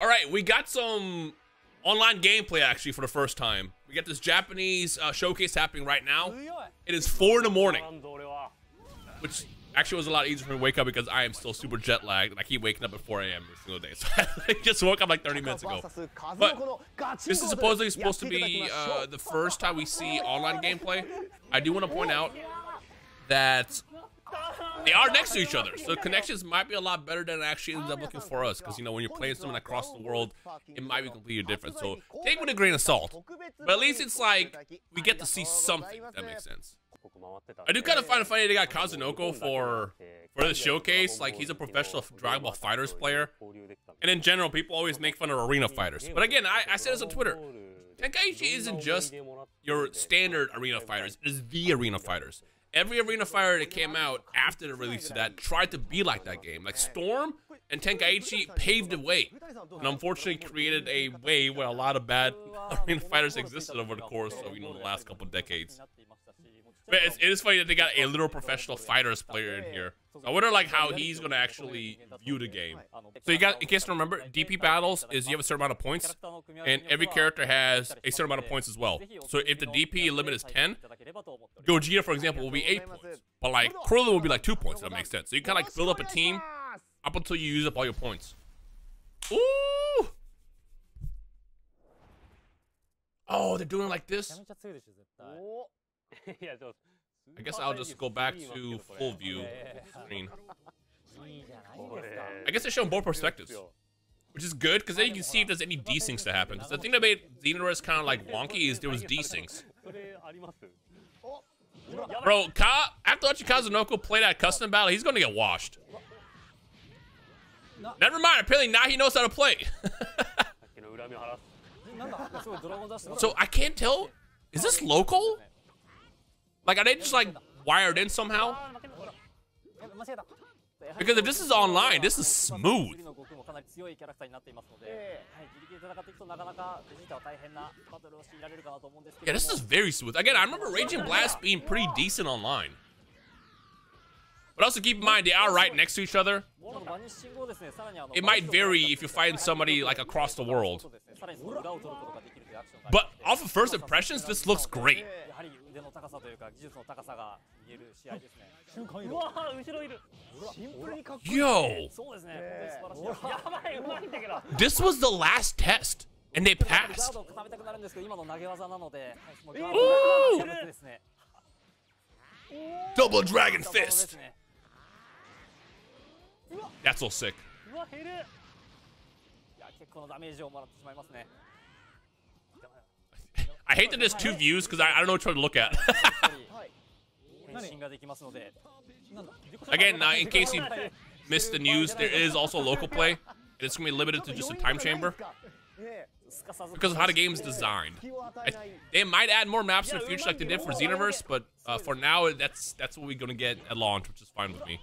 All right, we got some online gameplay actually for the first time. We got this Japanese showcase happening right now. It is 4 in the morning, which actually was a lot easier for me to wake up because I am still super jet lagged and I keep waking up at 4 a.m. every single day. So I just woke up like 30 minutes ago. But this is supposedly supposed to be the first time we see online gameplay. I do want to point out that they are next to each other, so the connections might be a lot better than it actually ends up looking for us. Because, you know, when you're playing someone across the world, it might be completely different. So take it with a grain of salt. But at least it's like we get to see something, if that makes sense. I do kind of find it funny they got Kazunoko for the showcase. Like, he's a professional Dragon Ball FighterZ player. And in general, people always make fun of arena fighters. But again, I said this on Twitter. Tenkaichi isn't just your standard arena fighters. It is the arena fighters. Every arena fighter that came out after the release of that tried to be like that game. Like Storm and Tenkaichi paved the way, and unfortunately created a way where a lot of bad arena fighters existed over the course of, you know, the last couple of decades. But it is funny that they got a literal professional FighterZ player in here. So I wonder like how he's gonna actually view the game. So you got, in case you don't remember, DP battles is you have a certain amount of points, and every character has a certain amount of points as well. So if the DP limit is 10, Gogeta, for example, will be 8 points. But like Krillin will be like 2 points, if that makes sense. So you kind of like build up a team up until you use up all your points. Ooh! Oh, they're doing it like this? I guess I'll just go back to full view screen. I guess they're showing both perspectives, which is good because then you can see if there's any desyncs that happen. The thing that made Xenoverse kind of like wonky is there was desyncs. Bro, after watching Kazunoko play that custom battle, he's gonna get washed. Never mind, apparently now he knows how to play. So I can't tell, is this local? Like, are they just like wired in somehow? Because if this is online, this is smooth. Yeah, this is very smooth. Again, I remember Raging Blast being pretty decent online. But also keep in mind, they are right next to each other. It might vary if you're fighting somebody like across the world. But off of first impressions, this looks great. Yo! This was the last test, and they passed. Ooh! Double Dragon Fist! That's so sick. I hate that there's 2 views because I don't know which one to look at. Again, in case you missed the news, there is also local play. And it's going to be limited to just a time chamber. Because of how the game is designed. They might add more maps in the future like they did for Xenoverse, but for now, that's what we're going to get at launch, which is fine with me.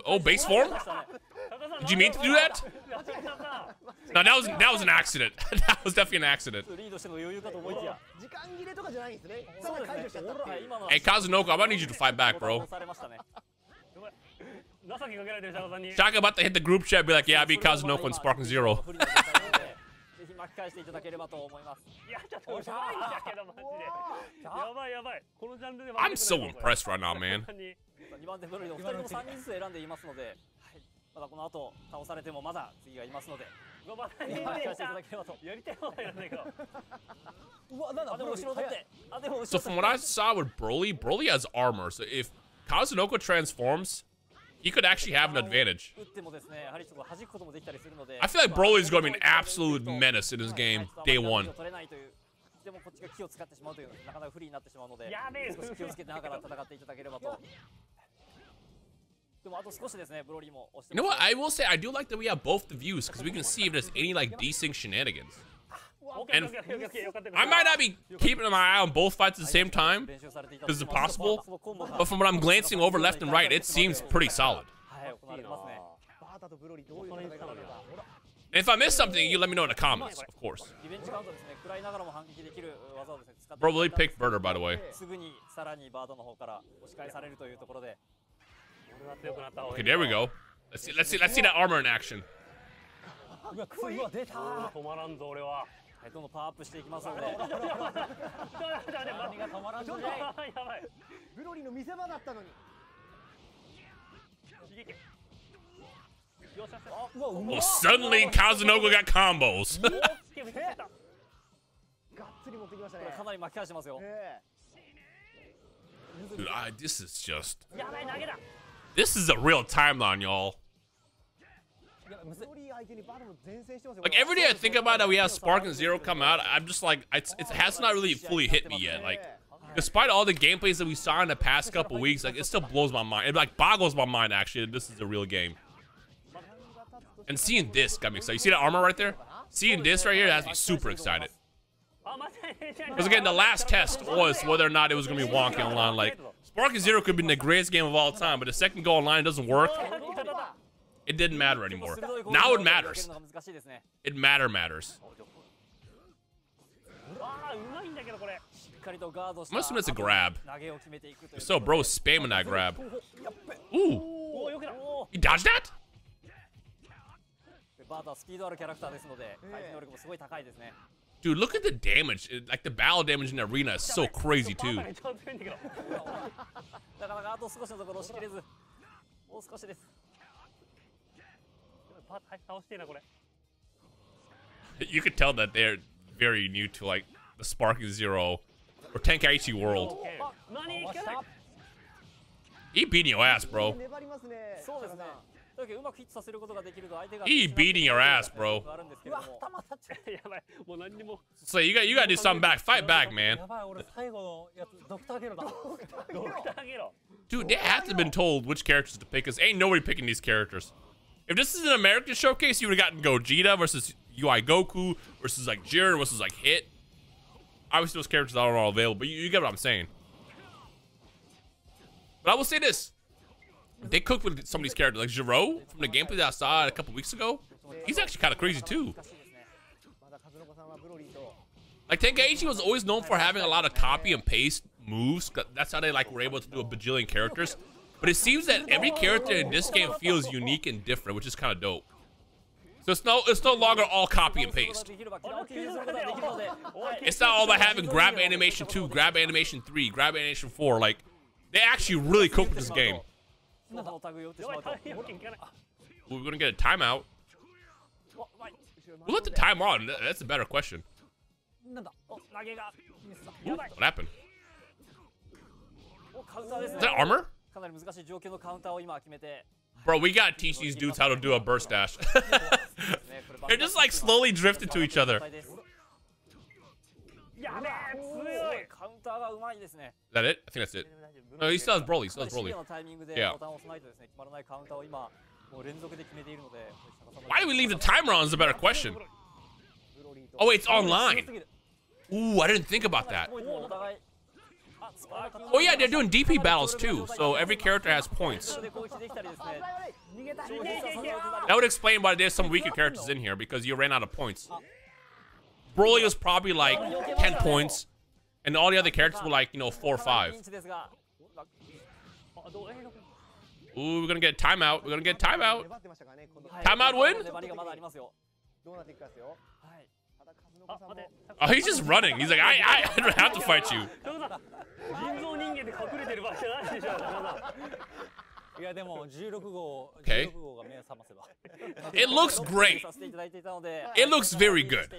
Oh, base form? Did you mean to do that? No, that was an accident. That was definitely an accident. Hey, Kazunoko, I'm gonna need you to fight back, bro. Shaka about to hit the group chat and be like, yeah, I beat Kazunoko in Sparking Zero. I'm so impressed right now, man. So from what I saw with Broly has armor. So if Kazunoko transforms, he could actually have an advantage. I feel like Broly is going to be an absolute menace in this game, day one. You know what? I will say I do like that we have both the views because we can see if there's any like desync shenanigans. And I might not be keeping my eye on both fights at the same time because it's possible. But from what I'm glancing over left and right, it seems pretty solid. And if I missed something, you let me know in the comments, of course. Bro, really picked Burner, by the way. Okay, there we go. Let's see that armor in action. Well, suddenly Kazunoko got combos. Dude, this is a real timeline, y'all. Like every day I think about that we have Spark and Zero come out, I'm just like, it has not really fully hit me yet. Like, despite all the gameplays that we saw in the past couple weeks, like it still blows my mind. It like boggles my mind actually that this is a real game. And seeing this got me excited. You see that armor right there? Seeing this right here has me super excited. Because again, the last test was whether or not it was gonna be wonky online. Like Spark and Zero could be the greatest game of all time, but the second go online doesn't work. It didn't matter anymore. Now it matters. It matters. I'm assuming it's a grab. So bro's spamming that grab. Ooh. He dodged that? Dude, look at the damage. Like the battle damage in the arena is so crazy too. You could tell that they're very new to like the Spark and Zero or Tenkaichi world. He beating your ass, bro. He beating your ass, bro. So you gotta do something back. Fight back, man. Dude, they have to have been told which characters to pick, because ain't nobody picking these characters. If this is an American showcase, you would have gotten Gogeta versus UI Goku versus like Jiren versus like Hit. Obviously those characters aren't all available, but you get what I'm saying. But I will say this. They cooked with some of these characters. Like Giro, from the gameplay that I saw a couple weeks ago, he's actually kind of crazy too. Like Tenkaichi was always known for having a lot of copy and paste moves. That's how they like were able to do a bajillion characters. But it seems that every character in this game feels unique and different, which is kind of dope. So it's no longer all copy and paste. It's not all about having grab animation 2, grab animation 3, grab animation 4. Like, they actually really cooked with this game. We're gonna get a timeout. We'll let the time on. That's a better question. Ooh, what happened? Is that armor? Bro, we gotta teach these dudes how to do a burst dash. They're just like slowly drifting to each other. Is that it? I think that's it. No, he still has Broly. Yeah. Why did we leave the timer on is a better question. Oh, wait, it's online. Ooh, I didn't think about that. Oh yeah, they're doing DP battles too, so every character has points. That would explain why there's some weaker characters in here, because you ran out of points. Broly was probably like 10 points, and all the other characters were like, you know, 4 or 5. Ooh, we're gonna get timeout. We're gonna get timeout. Timeout win? Oh, he's just running. He's like, I don't have to fight you. Okay. It looks great. It looks very good.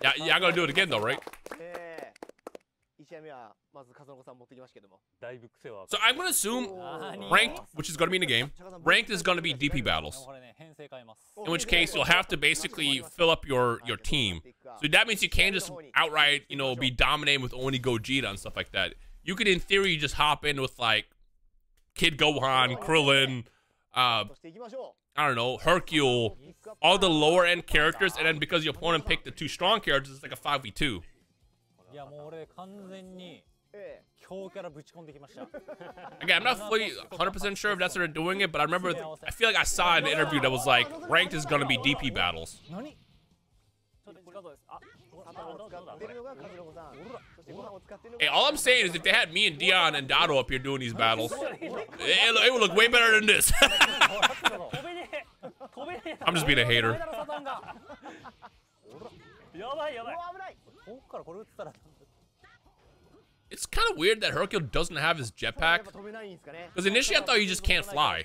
Yeah, y'all gonna do it again though, right? So I'm gonna assume ranked, which is gonna be in the game, ranked is gonna be DP battles. In which case you'll have to basically fill up your team. So that means you can't just outright, you know, be dominating with only Gogeta and stuff like that. You could in theory just hop in with like Kid Gohan, Krillin, I don't know, Hercule, all the lower end characters, and then because your opponent picked the 2 strong characters, it's like a 5v2. Again, I'm not fully 100% sure if that's how they're doing it, but I remember, I feel like I saw in an interview that was like, ranked is gonna be DP battles. Hey, all I'm saying is if they had me and Dion and Dado up here doing these battles, it would look way better than this. I'm just being a hater. It's kind of weird that Hercule doesn't have his jetpack. Because initially I thought you just can't fly.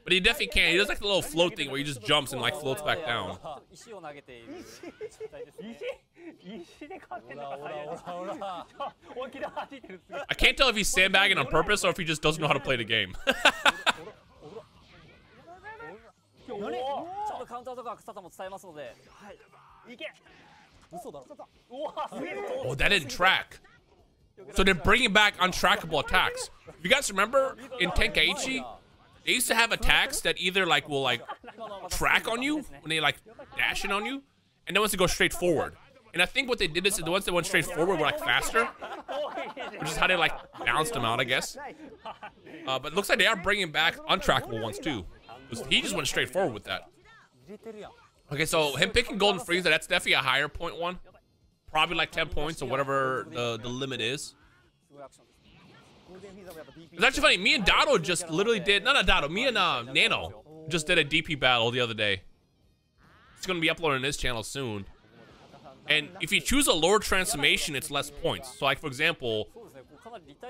But he definitely can. He does like the little float thing where he just jumps and like floats back down. I can't tell if he's sandbagging on purpose or if he just doesn't know how to play the game. Oh, that didn't track. So they're bringing back untrackable attacks. If you guys remember in Tenkaichi, they used to have attacks that either like will like track on you when they like dash in on you, and then ones that go straight forward. And I think what they did is the ones that went straight forward were like faster, which is how they like balanced them out, I guess. But it looks like they are bringing back untrackable ones too. He just went straight forward with that. Okay, so him picking Golden Frieza, that's definitely a higher point one. Probably like 10 points or whatever the limit is. It's actually funny, me and Dado just literally did, not Dado, me and Nano just did a DP battle the other day. It's gonna be uploaded on this channel soon. And if you choose a lower transformation, it's less points. So like for example,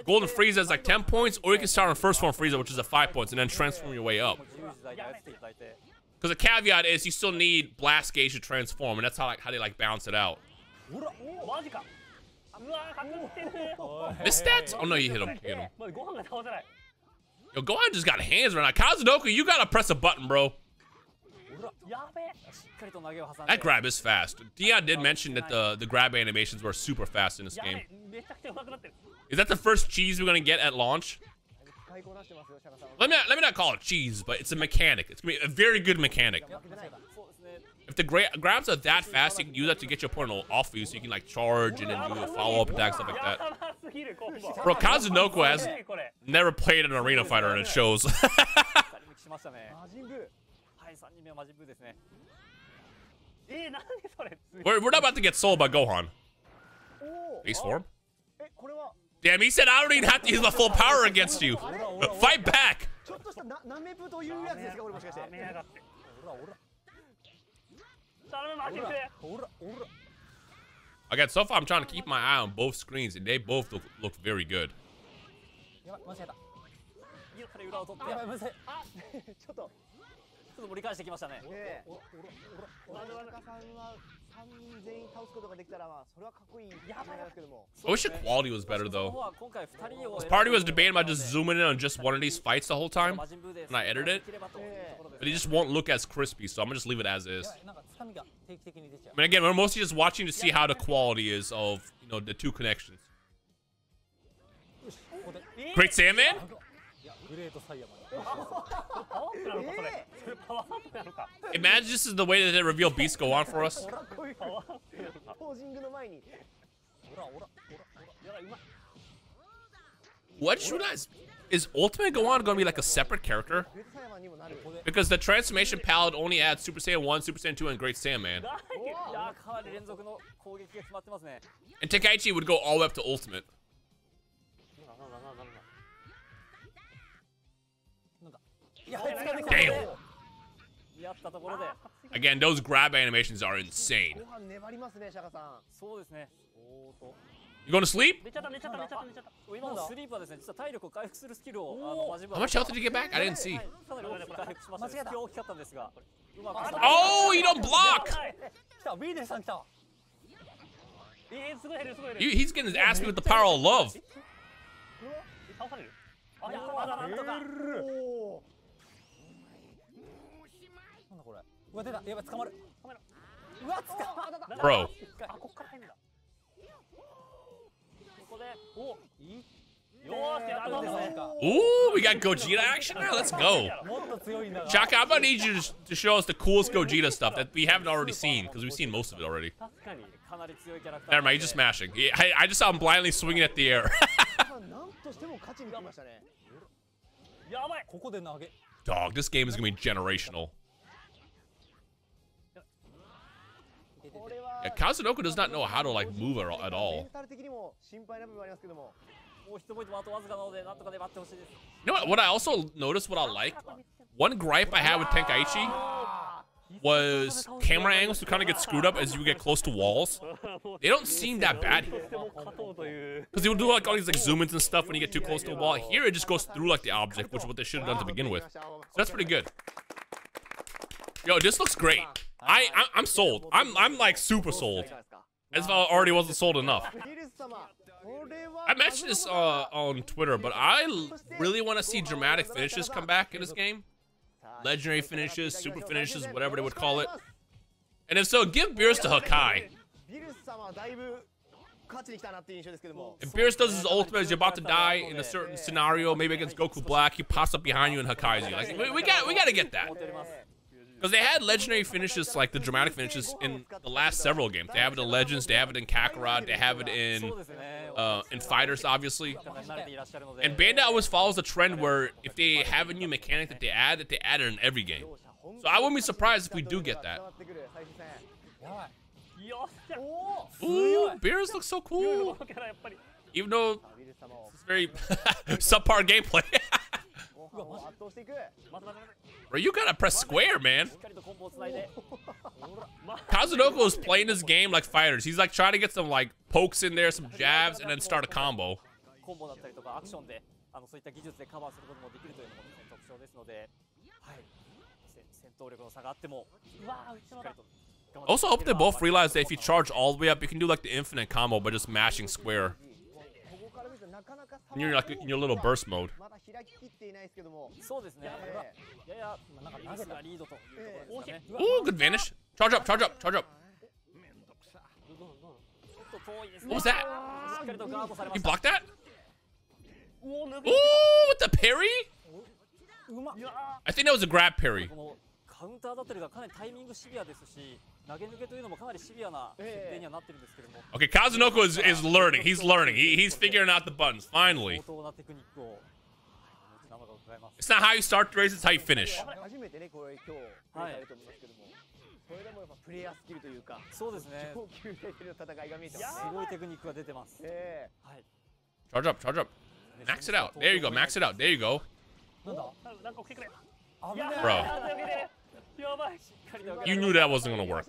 Golden Frieza is like 10 points, or you can start on First Form Frieza, which is at 5 points, and then transform your way up. Because the caveat is you still need Blast Gauge to transform, and that's how they like balance it out. Miss stats? Oh no, you hit him. You hit him. Yo, Gohan just got hands right now. Kazunoku, you gotta press a button, bro. That grab is fast. Dion did mention that the grab animations were super fast in this game. Is that the first cheese we're gonna get at launch? Let me not call it cheese, but it's a mechanic. It's gonna be a very good mechanic. If the grabs are that fast, you can use that to get your opponent off of you, so you can like charge and then do a follow-up attack, stuff like that. Bro, Kazunoku has never played an arena fighter, and it shows. We're not about to get sold by Gohan. Base form? Damn, he said I don't even have to use my full power against you. Fight back! Again, so far I'm trying to keep my eye on both screens, and they both look very good. I wish the quality was better though. This party was debating about just zooming in on just one of these fights the whole time when I edit it, but it just won't look as crispy, so I'm gonna just leave it as is. I mean, again, we're mostly just watching to see how the quality is of, you know, the two connections. Great Sandman? Imagine this is the way that they reveal Beast Gohan for us. What should I... Is Ultimate Gohan gonna be like a separate character? Because the transformation palette only adds Super Saiyan 1, Super Saiyan 2, and Great Saiyaman. And Tenkaichi would go all the way up to Ultimate. Damn. Again, those grab animations are insane. You going to sleep? How much health did you get back? I didn't see. Oh, you don't block! He's getting his ass beat with the power of love. Bro. Ooh, we got Gogeta action now. Let's go. Chaka, I'm gonna need you to show us the coolest Gogeta stuff that we haven't already seen, because we've seen most of it already. Never mind, he's just smashing. I just saw him blindly swinging at the air. Dog, this game is gonna be generational. Yeah, Kazunoko does not know how to like move at all. You know what I also noticed, what I like? One gripe I had with Tenkaichi was camera angles to kind of get screwed up as you get close to walls. They don't seem that bad here. Because they will do like all these like zoom-ins and stuff when you get too close to a wall. Here it just goes through like the object, which is what they should have done to begin with. So that's pretty good. Yo, this looks great. I'm sold. I'm like super sold. As if I already wasn't sold enough. I mentioned this on Twitter, but I really want to see dramatic finishes come back in this game. Legendary finishes, super finishes, whatever they would call it. And if so, give Beerus to Hakai. If Beerus does his ultimate as you're about to die in a certain scenario, maybe against Goku Black, he pops up behind you and Hakai's you. Like we got to get that. Because they had legendary finishes, like the dramatic finishes, in the last several games. They have it in Legends, they have it in Kakarot, they have it in Fighters, obviously. And Bandai always follows the trend where if they have a new mechanic that they add it in every game. So I wouldn't be surprised if we do get that. Ooh, Beerus looks so cool. Even though it's very subpar gameplay. Bro, you gotta press square, man. Kazunoko is playing this game like fighters. He's like trying to get some like pokes in there, some jabs, and then start a combo. Also, I hope they both realize that if you charge all the way up, you can do like the infinite combo by just mashing square. And you're like in your little burst mode. Ooh, good vanish. Charge up, charge up, charge up. What was that? You blocked that? Ooh, with the parry? I think that was a grab parry. Okay, Kazunoko is learning. He's learning. He's figuring out the buttons, finally. It's not how you start the race, it's how you finish. Charge up, charge up. Max it out. There you go, max it out. There you go. Bro. You knew that wasn't gonna work.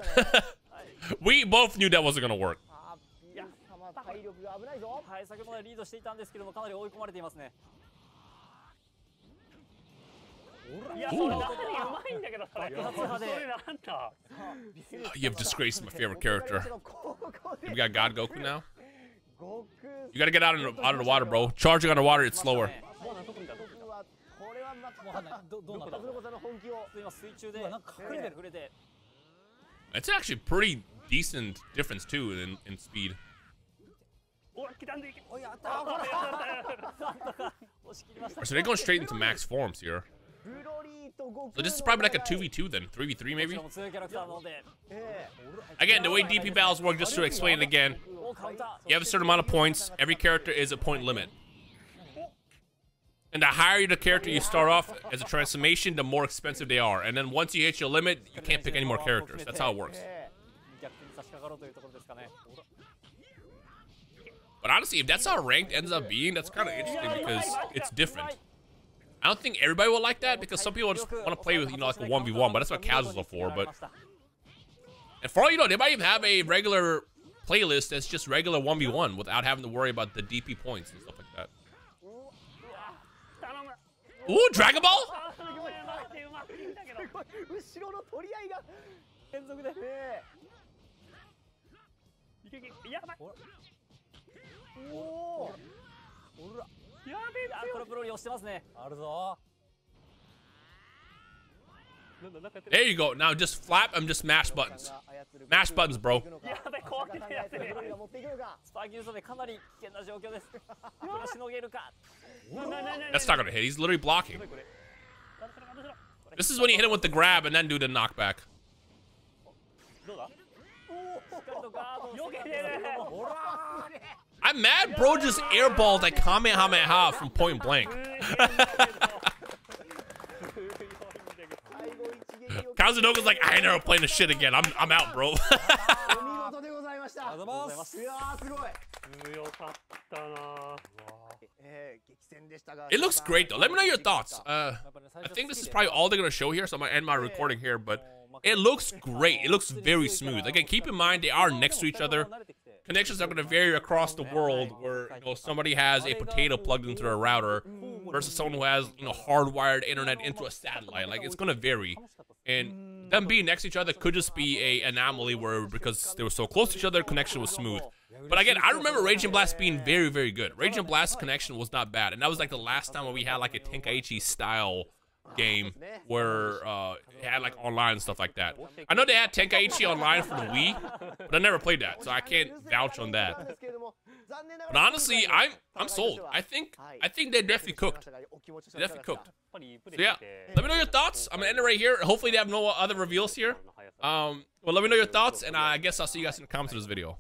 We both knew that wasn't gonna work. You have disgraced my favorite character. We got God Goku now. You gotta get out of the water, bro. Charging underwater, it's slower. It's actually pretty decent difference too in speed. So they're going straight into max forms here. So this is probably like a 2v2 then, 3v3 maybe? Again, the way DP battles work, just to explain it again, you have a certain amount of points. Every character is a point limit. And the higher the character you start off as a transformation, the more expensive they are. And then once you hit your limit, you can't pick any more characters. That's how it works. But honestly, if that's how ranked ends up being, that's kind of interesting because it's different. I don't think everybody will like that because some people just want to play with, you know, like a 1v1, but that's what casuals are for. But and for all you know, they might even have a regular playlist that's just regular 1v1 without having to worry about the DP points and stuff like that. Ooh, Dragon Ball? There you go. Now just flap and just mash buttons. Mash buttons, bro. That's not gonna hit. He's literally blocking. This is when you hit him with the grab and then do the knockback. I'm mad bro just airballed that Kamehameha from point blank. Kazunoka's like, I ain't never playing this shit again. I'm out, bro. It looks great though. Let me know your thoughts. I think this is probably all they're gonna show here, so I'm gonna end my recording here, but it looks great. It looks very smooth. Again, keep in mind they are next to each other. Connections are gonna vary across the world where, you know, somebody has a potato plugged into their router versus someone who has, you know, hardwired internet into a satellite. Like, it's gonna vary. And them being next to each other could just be a anomaly where, because they were so close to each other, connection was smooth. But again, I remember Raging Blast being very, very good. Raging Blast's connection was not bad. And that was like the last time when we had like a Tenkaichi style game where it had like online and stuff like that. I know they had Tenkaichi online for the Wii, but I never played that, so I can't vouch on that. But honestly, I'm sold. I think they definitely cooked. They definitely cooked. So yeah, let me know your thoughts. I'm gonna end it right here. Hopefully they have no other reveals here. Well, let me know your thoughts, and I guess I'll see you guys in the comments of this video.